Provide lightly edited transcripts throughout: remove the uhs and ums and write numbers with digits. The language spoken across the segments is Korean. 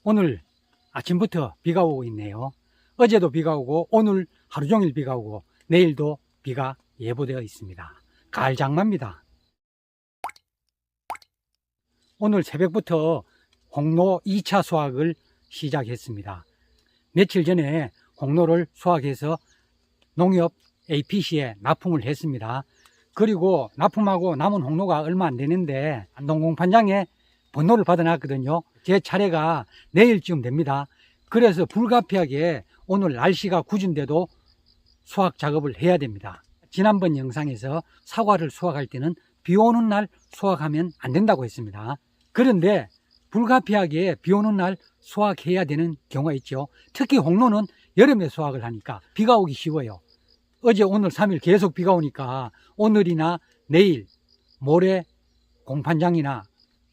오늘 아침부터 비가 오고 있네요. 어제도 비가 오고 오늘 하루 종일 비가 오고 내일도 비가 예보되어 있습니다. 가을 장마입니다. 오늘 새벽부터 홍로 2차 수확을 시작했습니다. 며칠 전에 홍로를 수확해서 농협 APC에 납품을 했습니다. 그리고 납품하고 남은 홍로가 얼마 안 되는데 안동공판장에 번호를 받아놨거든요. 제 차례가 내일쯤 됩니다. 그래서 불가피하게 오늘 날씨가 궂은데도 수확 작업을 해야 됩니다. 지난번 영상에서 사과를 수확할 때는 비 오는 날 수확하면 안 된다고 했습니다. 그런데 불가피하게 비 오는 날 수확해야 되는 경우가 있죠. 특히 홍로는 여름에 수확을 하니까 비가 오기 쉬워요. 어제 오늘 3일 계속 비가 오니까 오늘이나 내일 모레 공판장이나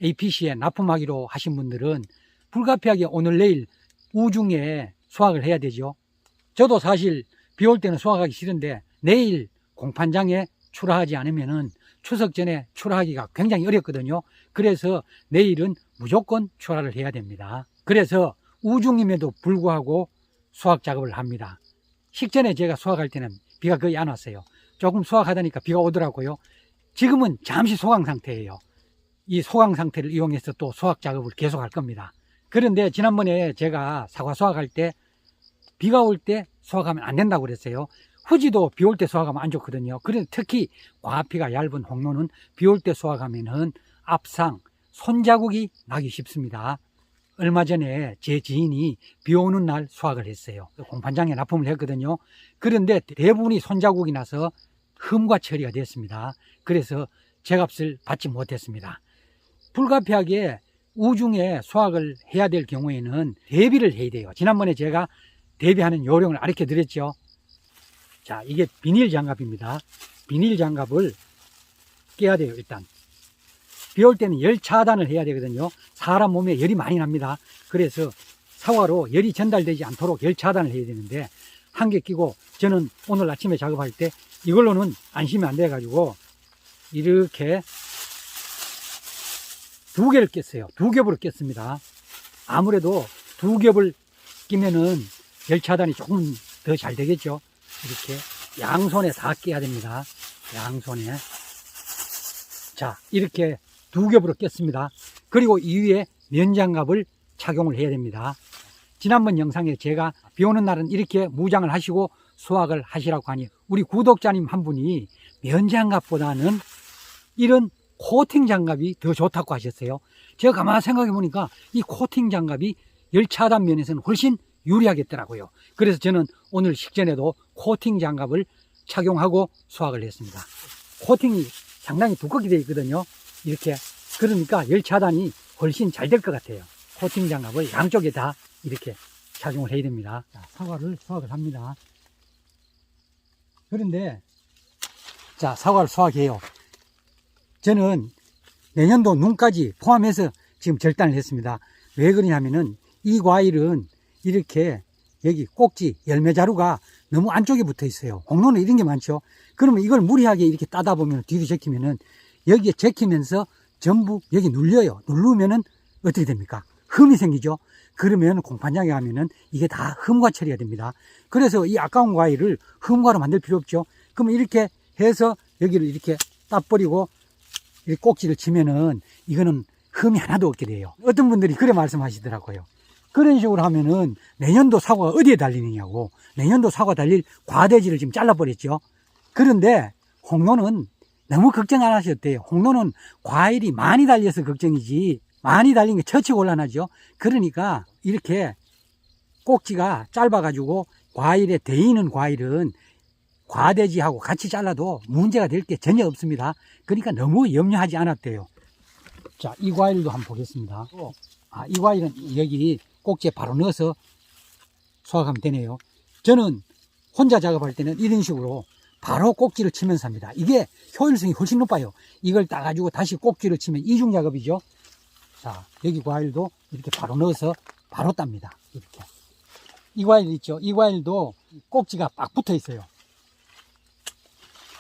APC에 납품하기로 하신 분들은 불가피하게 오늘 내일 우중에 수확을 해야 되죠. 저도 사실 비 올 때는 수확하기 싫은데 내일 공판장에 출하하지 않으면은 추석 전에 출하하기가 굉장히 어렵거든요. 그래서 내일은 무조건 출하를 해야 됩니다. 그래서 우중임에도 불구하고 수확 작업을 합니다. 식전에 제가 수확할 때는 비가 거의 안 왔어요. 조금 수확하다니까 비가 오더라고요. 지금은 잠시 소강 상태예요. 이 소강 상태를 이용해서 또 수확 작업을 계속 할 겁니다. 그런데 지난번에 제가 사과 수확할 때 비가 올 때 수확하면 안 된다고 그랬어요. 후지도 비 올 때 수확하면 안 좋거든요. 그런데 특히 과피가 얇은 홍로는 비 올 때 수확하면은 앞상 손자국이 나기 쉽습니다. 얼마 전에 제 지인이 비 오는 날 수확을 했어요. 공판장에 납품을 했거든요. 그런데 대부분이 손자국이 나서 흠과 처리가 됐습니다. 그래서 제값을 받지 못했습니다. 불가피하게 우중에 수확을 해야 될 경우에는 대비를 해야 돼요. 지난번에 제가 대비하는 요령을 가르쳐 드렸죠. 자, 이게 비닐 장갑입니다. 비닐 장갑을 껴야 돼요. 일단 비 올 때는 열 차단을 해야 되거든요. 사람 몸에 열이 많이 납니다. 그래서 사과로 열이 전달되지 않도록 열 차단을 해야 되는데 한 개 끼고, 저는 오늘 아침에 작업할 때 이걸로는 안심이 안 돼 가지고 이렇게 두 개를 꼈어요. 두 겹으로 꼈습니다. 아무래도 두 겹을 끼면은 열 차단이 조금 더 잘 되겠죠. 이렇게 양손에 다 껴야 됩니다. 양손에. 자, 이렇게 두 겹으로 꼈습니다. 그리고 이 위에 면장갑을 착용을 해야 됩니다. 지난번 영상에 제가 비 오는 날은 이렇게 무장을 하시고 수확을 하시라고 하니 우리 구독자님 한 분이 면장갑보다는 이런 코팅 장갑이 더 좋다고 하셨어요. 제가 가만히 생각해 보니까 이 코팅 장갑이 열 차단 면에서는 훨씬 유리하겠더라고요. 그래서 저는 오늘 식전에도 코팅 장갑을 착용하고 수확을 했습니다. 코팅이 상당히 두껍게 되어 있거든요. 이렇게. 그러니까 열 차단이 훨씬 잘 될 것 같아요. 코팅 장갑을 양쪽에 다 이렇게 착용을 해야 됩니다. 자, 사과를 수확을 합니다. 그런데 자, 사과를 수확해요. 저는 내년도 눈까지 포함해서 지금 절단을 했습니다. 왜 그러냐면은 이 과일은 이렇게 여기 꼭지 열매 자루가 너무 안쪽에 붙어 있어요. 홍로는 이런 게 많죠. 그러면 이걸 무리하게 이렇게 따다 보면 뒤로 제끼면은 여기에 제끼면서 전부 여기 눌려요. 누르면은 어떻게 됩니까? 흠이 생기죠. 그러면 공판장에 가면은 이게 다 흠과 처리가 됩니다. 그래서 이 아까운 과일을 흠과로 만들 필요 없죠. 그러면 이렇게 해서 여기를 이렇게 따버리고 이렇게 꼭지를 치면은 이거는 흠이 하나도 없게 돼요. 어떤 분들이 그래 말씀하시더라고요. 그런 식으로 하면은 내년도 사과가 어디에 달리느냐고. 내년도 사과 달릴 과대지를 지금 잘라버렸죠. 그런데 홍로는 너무 걱정 안 하셔도 돼요. 홍로는 과일이 많이 달려서 걱정이지, 많이 달린 게 처치곤란하죠. 그러니까 이렇게 꼭지가 짧아가지고 과일에 대이는 과일은 과대지하고 같이 잘라도 문제가 될 게 전혀 없습니다. 그러니까 너무 염려하지 않았대요. 자, 이 과일도 한번 보겠습니다. 이 과일은 여기 꼭지에 바로 넣어서 수확하면 되네요. 저는 혼자 작업할 때는 이런 식으로 바로 꼭지를 치면서 합니다. 이게 효율성이 훨씬 높아요. 이걸 따가지고 다시 꼭지를 치면 이중 작업이죠. 자, 여기 과일도 이렇게 바로 넣어서 바로 땁니다. 이렇게. 이 과일 있죠. 이 과일도 꼭지가 빡 붙어 있어요.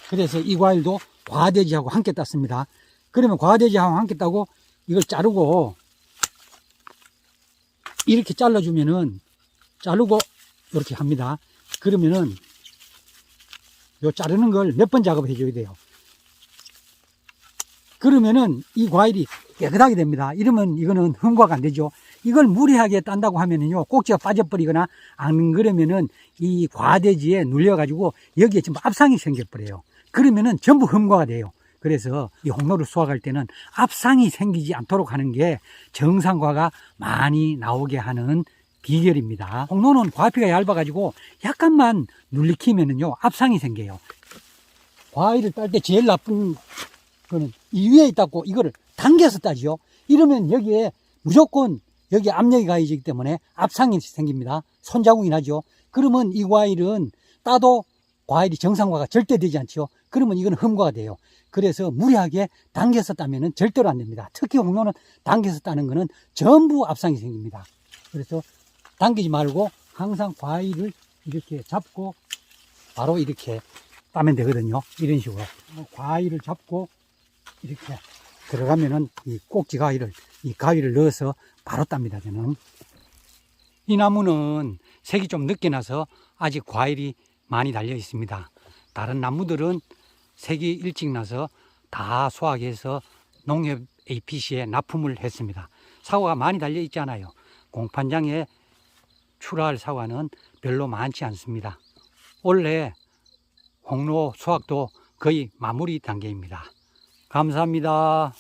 그래서 이 과일도 과대지하고 함께 땄습니다. 그러면 과대지하고 함께 따고 이걸 자르고 이렇게 잘라주면은, 자르고 이렇게 합니다. 그러면은 요 자르는 걸 몇 번 작업해 줘야 돼요. 그러면은 이 과일이 깨끗하게 됩니다. 이러면 이거는 흠과가 안 되죠. 이걸 무리하게 딴다고 하면은요, 꼭지가 빠져버리거나 안 그러면은 이 과대지에 눌려가지고 여기에 전부 압상이 생겨버려요. 그러면은 전부 흠과가 돼요. 그래서 이 홍로를 수확할 때는 압상이 생기지 않도록 하는 게 정상과가 많이 나오게 하는 비결입니다. 홍로는 과피가 얇아가지고 약간만 눌리키면은요, 압상이 생겨요. 과일을 딸 때 제일 나쁜 거는 이 위에 있다고 이거를 당겨서 따지요. 이러면 여기에 무조건 여기 압력이 가해지기 때문에 압상이 생깁니다. 손자국이 나죠. 그러면 이 과일은 따도 과일이 정상과가 절대 되지 않죠. 그러면 이건 흠과가 돼요. 그래서 무리하게 당겨서 따면 절대로 안 됩니다. 특히 홍로는 당겨서 따는 거는 전부 압상이 생깁니다. 그래서 당기지 말고 항상 과일을 이렇게 잡고 바로 이렇게 따면 되거든요. 이런 식으로 과일을 잡고 이렇게 들어가면은 이 꼭지 가위를, 이 가위를 넣어서 바로 땁니다. 저는 이 나무는 색이 좀 늦게 나서 아직 과일이 많이 달려 있습니다. 다른 나무들은 색이 일찍 나서 다 수확해서 농협 APC에 납품을 했습니다. 사과가 많이 달려 있잖아요. 공판장에 출하할 사과는 별로 많지 않습니다. 원래 홍로 수확도 거의 마무리 단계입니다. 감사합니다.